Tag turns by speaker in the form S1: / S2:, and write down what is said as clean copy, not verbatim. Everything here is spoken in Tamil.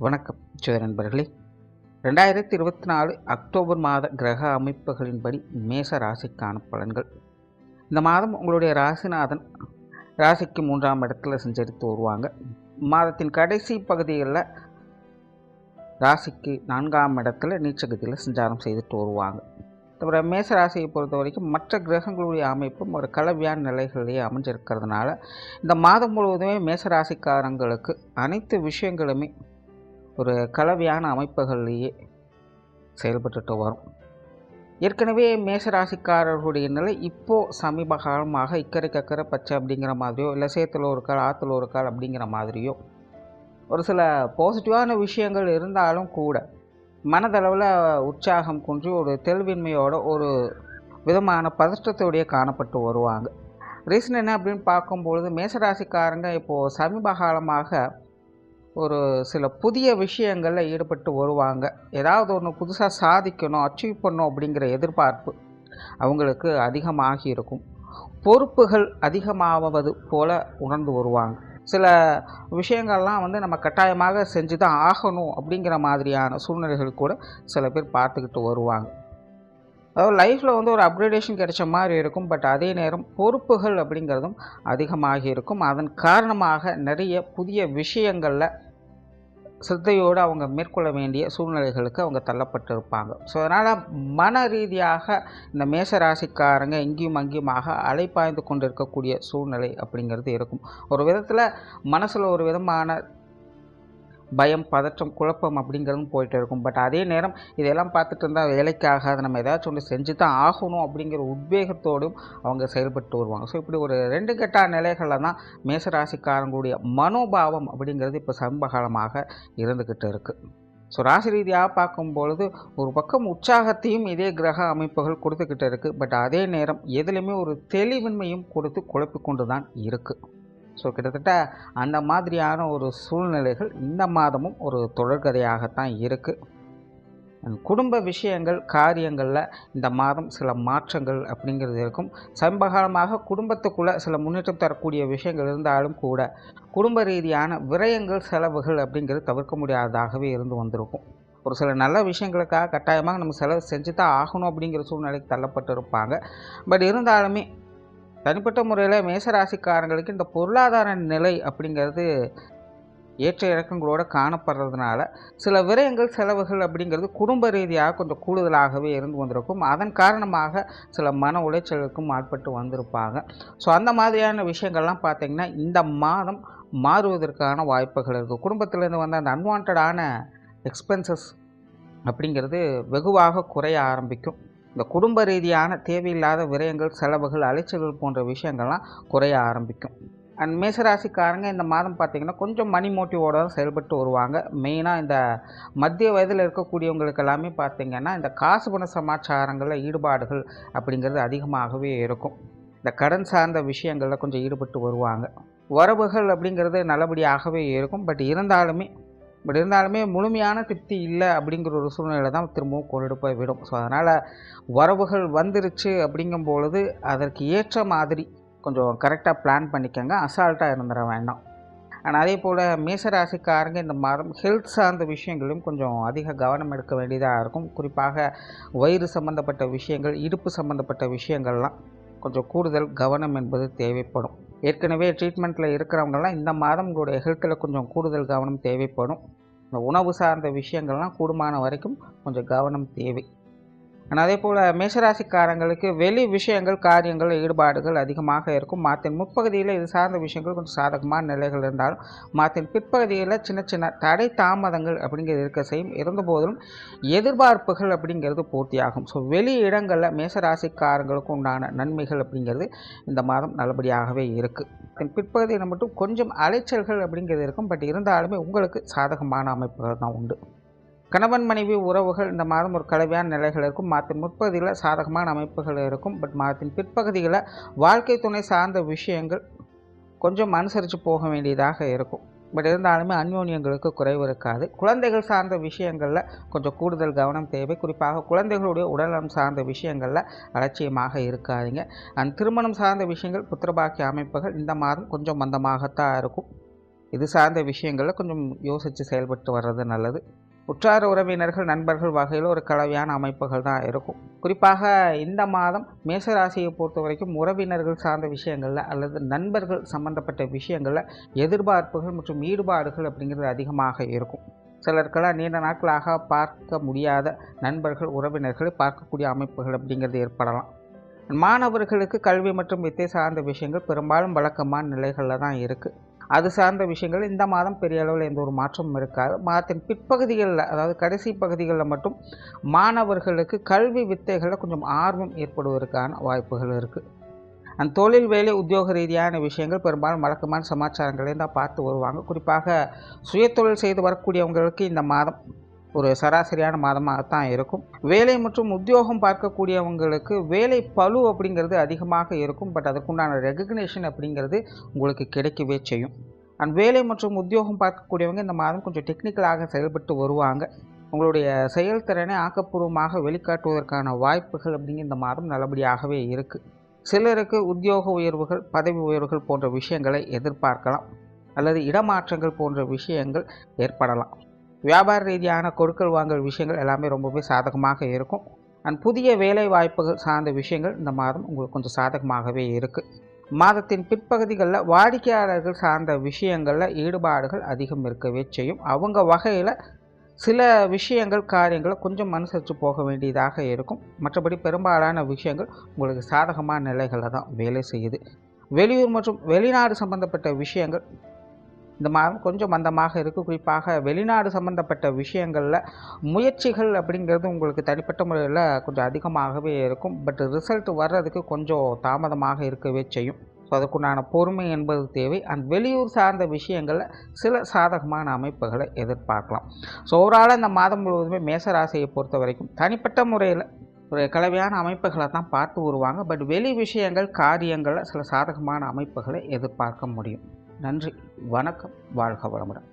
S1: வணக்கம் ஜோதி நண்பர்களே. 2024 அக்டோபர் மாத கிரக அமைப்புகளின்படி மேச ராசிக்கான பலன்கள். இந்த மாதம் உங்களுடைய ராசிநாதன் ராசிக்கு 3ஆம் இடத்துல சஞ்சரித்து வருவாங்க. மாதத்தின் கடைசி பகுதிகளில் ராசிக்கு 4ஆம் இடத்துல நீச்சகதியில் சஞ்சாரம் செய்துட்டு வருவாங்க. தவிர மேச ராசியை பொறுத்த வரைக்கும் மற்ற கிரகங்களுடைய அமைப்பும் ஒரு கலவையான நிலைகளிலேயே அமைஞ்சிருக்கிறதுனால இந்த மாதம் முழுவதுமே மேச ராசிக்காரங்களுக்கு அனைத்து விஷயங்களுமே ஒரு கலவையான அமைப்புகள்லேயே செயல்பட்டுட்டு வரும். ஏற்கனவே மேசராசிக்காரர்களுடைய நிலை இப்போது சமீப காலமாக இக்கரைக்கு அக்கறை பச்சை அப்படிங்கிற மாதிரியோ, இல்லை சேத்துல ஒரு கால் ஆற்றுல ஒரு கால் அப்படிங்கிற மாதிரியோ ஒரு சில பாசிட்டிவான விஷயங்கள் இருந்தாலும் கூட மனதளவில் உற்சாகம் குன்றி ஒரு தெளிவின்மையோட ஒரு விதமான பதற்றத்தோடைய காணப்பட்டு வருவாங்க. ரீசன் என்ன அப்படின்னு பார்க்கும்பொழுது மேசராசிக்காரங்க இப்போது சமீப காலமாக ஒரு சில புதிய விஷயங்களில் ஈடுபட்டு வருவாங்க. ஏதாவது ஒன்று புதுசாக சாதிக்கணும், அச்சீவ் பண்ணணும் அப்படிங்கிற எதிர்பார்ப்பு அவங்களுக்கு அதிகமாகி இருக்கும். பொறுப்புகள் அதிகமாவது போல உணர்ந்து வருவாங்க. சில விஷயங்கள்லாம் நம்ம கட்டாயமாக செஞ்சு தான் ஆகணும் அப்படிங்கிற மாதிரியான சூழ்நிலைகள் கூட சில பேர் பார்த்துக்கிட்டு வருவாங்க. அதாவது லைஃப்பில் ஒரு அப்கிரேடேஷன் கிடைச்ச மாதிரி இருக்கும். பட் அதே நேரம் பொறுப்புகள் அப்படிங்கிறதும் அதிகமாகி இருக்கும். அதன் காரணமாக நிறைய புதிய விஷயங்களில் சிரத்தையோடு அவங்க மேற்கொள்ள வேண்டிய சூழ்நிலைகளுக்கு அவங்க தள்ளப்பட்டிருப்பாங்க. ஸோ அதனால் மன ரீதியாக இந்த மேச ராசிக்காரங்க இங்கேயும் அங்கேயுமாக அலைப்பாய்ந்து கொண்டு இருக்கக்கூடிய சூழ்நிலை அப்படிங்கிறது இருக்கும். ஒரு விதத்தில் மனசில் ஒரு விதமான பயம், பதற்றம், குழப்பம் அப்படிங்கிறதும் போயிட்டு இருக்கும். பட் அதே நேரம் இதெல்லாம் பார்த்துட்டு இருந்தால் வேலைக்காக அதை நம்ம ஏதாச்சும் ஒன்று செஞ்சு தான் ஆகணும் அப்படிங்கிற உத்வேகத்தோடும் அவங்க செயல்பட்டு வருவாங்க. ஸோ இப்படி ஒரு 2 கட்ட நிலைகளில் தான் மேசராசிக்காரங்களுடைய மனோபாவம் அப்படிங்கிறது இப்போ சமீபகாலமாக இருந்துக்கிட்டு இருக்குது. ஸோ ராசி ரீதியாக பார்க்கும்பொழுது ஒரு பக்கம் உற்சாகத்தையும் இதே கிரக அமைப்புகள் கொடுத்துக்கிட்டு இருக்குது. பட் அதே நேரம் எதுலேயுமே ஒரு தெளிவின்மையும் கொடுத்து குழப்பிக்கொண்டு தான் இருக்குது. ஸோ கிட்டத்தட்ட அந்த மாதிரியான ஒரு சூழ்நிலைகள் இந்த மாதமும் ஒரு தொடர்கதையாகத்தான் இருக்குது. குடும்ப விஷயங்கள், காரியங்களில் இந்த மாதம் சில மாற்றங்கள் அப்படிங்கிறது இருக்கும். சமீபகாலமாக குடும்பத்துக்குள்ளே சில முன்னேற்றம் தரக்கூடிய விஷயங்கள் இருந்தாலும் கூட குடும்ப ரீதியான விரயங்கள், செலவுகள் அப்படிங்கிறது தவிர்க்க முடியாததாகவே இருந்து வந்திருக்கும். ஒரு சில நல்ல விஷயங்களுக்காக கட்டாயமாக நம்ம செலவு செஞ்சு தான் ஆகணும் அப்படிங்கிற சூழ்நிலைக்கு தள்ளப்பட்டு இருப்பாங்க. பட் இருந்தாலுமே தனிப்பட்ட முறையில் மேசராசிக்காரங்களுக்கு இந்த பொருளாதார நிலை அப்படிங்கிறது ஏற்ற இறக்கங்களோடு காணப்படுறதுனால சில விரயங்கள், செலவுகள் அப்படிங்கிறது குடும்ப ரீதியாக கொஞ்சம் கூடுதலாகவே இருந்து வந்திருக்கும். அதன் காரணமாக சில மன உளைச்சலுக்கும் ஆட்பட்டு வந்திருப்பாங்க. ஸோ அந்த மாதிரியான விஷயங்கள்லாம் பார்த்திங்கன்னா இந்த மாதம் மாறுவதற்கான வாய்ப்புகள் இருக்குது. குடும்பத்திலேருந்து வந்த அந்த அன்வான்டான எக்ஸ்பென்சஸ் அப்படிங்கிறது வெகுவாக குறைய ஆரம்பிக்கும். இந்த குடும்ப ரீதியான தேவையில்லாத விரயங்கள், செலவுகள், அலைச்சல்கள் போன்ற விஷயங்கள்லாம் குறைய ஆரம்பிக்கும். அண்ட் மேசராசிக்காரங்க இந்த மாதம் பார்த்திங்கன்னா கொஞ்சம் மணி மோட்டிவோடு தான் செயல்பட்டு வருவாங்க. மெயினாக இந்த மத்திய வயதில் இருக்கக்கூடியவங்களுக்கு எல்லாமே பார்த்திங்கன்னா இந்த காசு பண சமாச்சாரங்களில் ஈடுபாடுகள் அப்படிங்கிறது அதிகமாகவே இருக்கும். இந்த கடன் சார்ந்த விஷயங்களில் கொஞ்சம் ஈடுபட்டு வருவாங்க. வரவுகள் அப்படிங்கிறது நல்லபடியாகவே இருக்கும். பட் இருந்தாலுமே முழுமையான திருப்தி இல்லை அப்படிங்கிற ஒரு சூழ்நிலை தான் திரும்பவும் கொண்டு போய் விடும். ஸோ அதனால் வரவுகள் வந்துருச்சு அப்படிங்கும்பொழுது அதற்கு ஏற்ற மாதிரி கொஞ்சம் கரெக்டாக பிளான் பண்ணிக்கோங்க. அசால்ட்டாக இருந்துட வேண்டாம். ஆனால் அதே போல் மேசராசிக்காரங்க இந்த மாதம் ஹெல்த் சார்ந்த விஷயங்களும் கொஞ்சம் அதிக கவனம் எடுக்க வேண்டியதாக இருக்கும். குறிப்பாக வயிறு சம்மந்தப்பட்ட விஷயங்கள், இடுப்பு சம்மந்தப்பட்ட விஷயங்கள்லாம் கொஞ்சம் கூடுதல் கவனம் என்பது தேவைப்படும். ஏற்கனவே ட்ரீட்மெண்ட்டில் இருக்கிறவங்கலாம் இந்த மாதம் உங்களுடைய ஹெல்த்தில் கொஞ்சம் கூடுதல் கவனம் தேவைப்படும். இந்த உணவு சார்ந்த விஷயங்கள்லாம் கூடுமான வரைக்கும் கொஞ்சம் கவனம் தேவை. ஆனால் அதே போல் மேசராசிக்காரங்களுக்கு வெளி விஷயங்கள், காரியங்கள், ஈடுபாடுகள் அதிகமாக இருக்கும். மாதத்தின் முற்பகுதியில் இது சார்ந்த விஷயங்கள் கொஞ்சம் சாதகமான நிலைகள் இருந்தாலும் மாதத்தின் பிற்பகுதியில் சின்ன சின்ன தடை தாமதங்கள் அப்படிங்கிறது இருக்க செய்யும். இருந்தபோதிலும் எதிர்பார்ப்புகள் அப்படிங்கிறது பூர்த்தியாகும். ஸோ வெளி இடங்களில் மேசராசிக்காரங்களுக்கு உண்டான நன்மைகள் அப்படிங்கிறது இந்த மாதம் நல்லபடியாகவே இருக்குது. பிற்பகுதியில் மட்டும் கொஞ்சம் அலைச்சல்கள் அப்படிங்கிறது இருக்கும். பட் இருந்தாலுமே உங்களுக்கு சாதகமான அமைப்புகள் தான் உண்டு. கணவன் மனைவி உறவுகள் இந்த மாதம் ஒரு கலவையான நிலைகள் இருக்கும். மாதத்தின் முற்பகுதியில் சாதகமான அமைப்புகள் இருக்கும். பட் மாதத்தின் பிற்பகுதியில் வாழ்க்கை துணை சார்ந்த விஷயங்கள் கொஞ்சம் அனுசரித்து போக வேண்டியதாக இருக்கும். பட் இருந்தாலுமே அந்யோன்யங்களுக்கு குறைவு இருக்காது. குழந்தைகள் சார்ந்த விஷயங்களில் கொஞ்சம் கூடுதல் கவனம் தேவை. குறிப்பாக குழந்தைகளுடைய உடல்நலம் சார்ந்த விஷயங்களில் அலட்சியமாக இருக்காதீங்க. திருமணம் சார்ந்த விஷயங்கள், புத்திரபாக்கிய அமைப்புகள் இந்த மாதம் கொஞ்சம் மந்தமாகத்தான் இருக்கும். இது சார்ந்த விஷயங்களில் கொஞ்சம் யோசித்து செயல்பட்டு வர்றது நல்லது. உற்றார் உறவினர்கள் நண்பர்கள் வகையில் ஒரு கலவையான அமைப்புகள் தான் இருக்கும். குறிப்பாக இந்த மாதம் மேசராசியை பொறுத்த வரைக்கும் உறவினர்கள் சார்ந்த விஷயங்களில் அல்லது நண்பர்கள் சம்பந்தப்பட்ட விஷயங்களில் எதிர்பார்ப்புகள் மற்றும் ஈடுபாடுகள் அப்படிங்கிறது அதிகமாக இருக்கும். சிலருக்கெல்லாம் நீண்ட நாட்களாக பார்க்க முடியாத நண்பர்கள் உறவினர்களை பார்க்கக்கூடிய அமைப்புகள் அப்படிங்கிறது ஏற்படலாம். மாணவர்களுக்கு கல்வி மற்றும் வித்தை சார்ந்த விஷயங்கள் பெரும்பாலும் வழக்கமான நிலைகளில் தான் இருக்குது. அது சார்ந்த விஷயங்கள் இந்த மாதம் பெரிய அளவில் எந்த ஒரு மாற்றமும் இருக்காது. மாதத்தின் பிற்பகுதிகளில், அதாவது கடைசி பகுதிகளில் மட்டும் மாணவர்களுக்கு கல்வி வித்தைகளில் கொஞ்சம் ஆர்வம் ஏற்படுவதற்கான வாய்ப்புகள் இருக்குது. அந்த தொழில் வேலை உத்தியோக ரீதியான விஷயங்கள் பெரும்பாலும் வழக்கமான சமாச்சாரங்களையும் தான் பார்த்து வருவாங்க. குறிப்பாக சுயதொழில் செய்து வரக்கூடியவங்களுக்கு இந்த மாதம் ஒரு சராசரியான மாதமாகத்தான் இருக்கும். வேலை மற்றும் உத்தியோகம் பார்க்கக்கூடியவங்களுக்கு வேலை பளு அப்படிங்கிறது அதிகமாக இருக்கும். பட் அதுக்குண்டான ரெகக்னேஷன் அப்படிங்கிறது உங்களுக்கு கிடைக்கவே செய்யும். அண்ட் வேலை மற்றும் உத்தியோகம் பார்க்கக்கூடியவங்க இந்த மாதம் கொஞ்சம் டெக்னிக்கலாக செயல்பட்டு வருவாங்க. உங்களுடைய செயல்திறனை ஆக்கப்பூர்வமாக வெளிக்காட்டுவதற்கான வாய்ப்புகள் அப்படிங்கிற இந்த மாதம் நல்லபடியாகவே இருக்குது. சிலருக்கு உத்தியோக உயர்வுகள் பதவி உயர்வுகள் போன்ற விஷயங்களை எதிர்பார்க்கலாம், அல்லது இடமாற்றங்கள் போன்ற விஷயங்கள் ஏற்படலாம். வியாபார ரீதியான கொடுக்கல் வாங்கல் விஷயங்கள் எல்லாமே ரொம்பவே சாதகமாக இருக்கும். அண்ட் புதிய வேலை வாய்ப்புகள் சார்ந்த விஷயங்கள் இந்த மாதம் உங்களுக்கு கொஞ்சம் சாதகமாகவே இருக்குது. மாதத்தின் பிற்பகுதிகளில் வாடிக்கையாளர்கள் சார்ந்த விஷயங்களில் ஈடுபாடுகள் அதிகம் இருக்கவே செய்யும். அவங்க வகையில் சில விஷயங்கள் காரியங்களை கொஞ்சம் அனுசரித்து போக வேண்டியதாக இருக்கும். மற்றபடி பெரும்பாலான விஷயங்கள் உங்களுக்கு சாதகமான நிலைகளில் தான் வேலை செய்யுது. வெளியூர் மற்றும் வெளிநாடு சம்பந்தப்பட்ட விஷயங்கள் இந்த மாதம் கொஞ்சம் மந்தமாக இருக்குது. குறிப்பாக வெளிநாடு சம்மந்தப்பட்ட விஷயங்களில் முயற்சிகள் அப்படிங்கிறது உங்களுக்கு தனிப்பட்ட முறையில் கொஞ்சம் அதிகமாகவே இருக்கும். பட் ரிசல்ட் வர்றதுக்கு கொஞ்சம் தாமதமாக இருக்கவே செய்யும். ஸோ அதுக்குண்டான பொறுமை என்பது தேவை. அண்ட் வெளியூர் சார்ந்த விஷயங்களில் சில சாதகமான அமைப்புகளை எதிர்பார்க்கலாம். ஸோ ஓவராலாக இந்த மாதம் முழுவதுமே மேசராசியை பொறுத்த வரைக்கும் தனிப்பட்ட முறையில் ஒரு கலவையான அமைப்புகளை தான் பார்த்து வருவாங்க. பட் வெளி விஷயங்கள் காரியங்களில் சில சாதகமான அமைப்புகளை எதிர்பார்க்க முடியும். நன்றி, வணக்கம், வாழ்க வளமுடன்.